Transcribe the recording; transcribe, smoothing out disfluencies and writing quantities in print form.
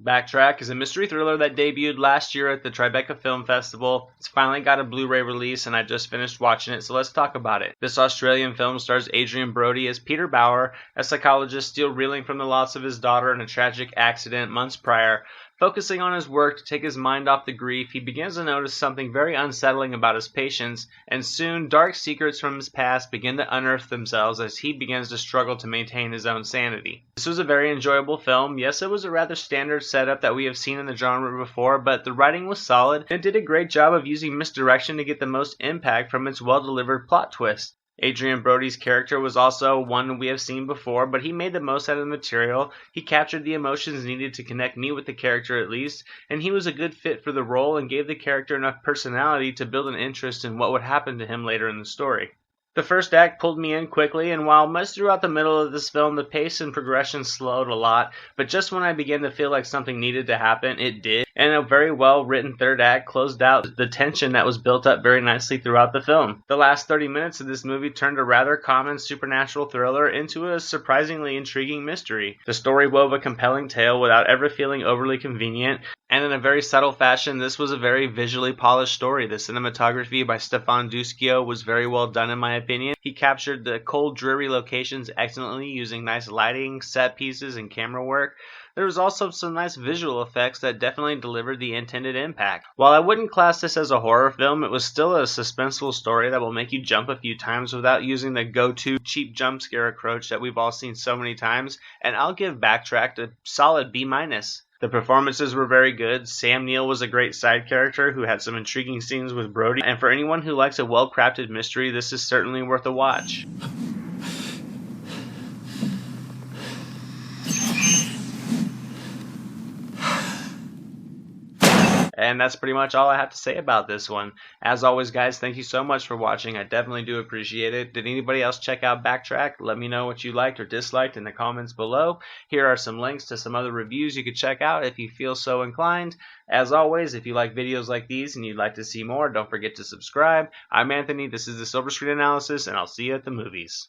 Backtrack is a mystery thriller that debuted last year at the Tribeca Film Festival. It's finally got a Blu-ray release and I just finished watching it, so let's talk about it. This Australian film stars Adrien Brody as Peter Bauer, a psychologist still reeling from the loss of his daughter in a tragic accident months prior. Focusing on his work to take his mind off the grief, he begins to notice something very unsettling about his patients, and soon dark secrets from his past begin to unearth themselves as he begins to struggle to maintain his own sanity. This was a very enjoyable film. Yes, it was a rather standard setup that we have seen in the genre before, but the writing was solid and it did a great job of using misdirection to get the most impact from its well-delivered plot twist. Adrien Brody's character was also one we have seen before, but he made the most out of the material. He captured the emotions needed to connect me with the character at least, and he was a good fit for the role and gave the character enough personality to build an interest in what would happen to him later in the story. The first act pulled me in quickly, and while much throughout the middle of this film the pace and progression slowed a lot, but just when I began to feel like something needed to happen, it did, and a very well written third act closed out the tension that was built up very nicely throughout the film. The last 30 minutes of this movie turned a rather common supernatural thriller into a surprisingly intriguing mystery. The story wove a compelling tale without ever feeling overly convenient, and in a very subtle fashion, this was a very visually polished story. The cinematography by Stefan Duschio was very well done in my opinion. He captured the cold, dreary locations excellently using nice lighting, set pieces, and camera work. There was also some nice visual effects that definitely delivered the intended impact. While I wouldn't class this as a horror film, it was still a suspenseful story that will make you jump a few times without using the go-to cheap jump scare approach that we've all seen so many times, and I'll give Backtrack a solid B-. The performances were very good. Sam Neill was a great side character who had some intriguing scenes with Brody, and for anyone who likes a well-crafted mystery, this is certainly worth a watch. And that's pretty much all I have to say about this one. As always, guys, thank you so much for watching. I definitely do appreciate it. Did anybody else check out Backtrack? Let me know what you liked or disliked in the comments below. Here are some links to some other reviews you could check out if you feel so inclined. As always, if you like videos like these and you'd like to see more, don't forget to subscribe. I'm Anthony, this is the Silver Screen Analysis, and I'll see you at the movies.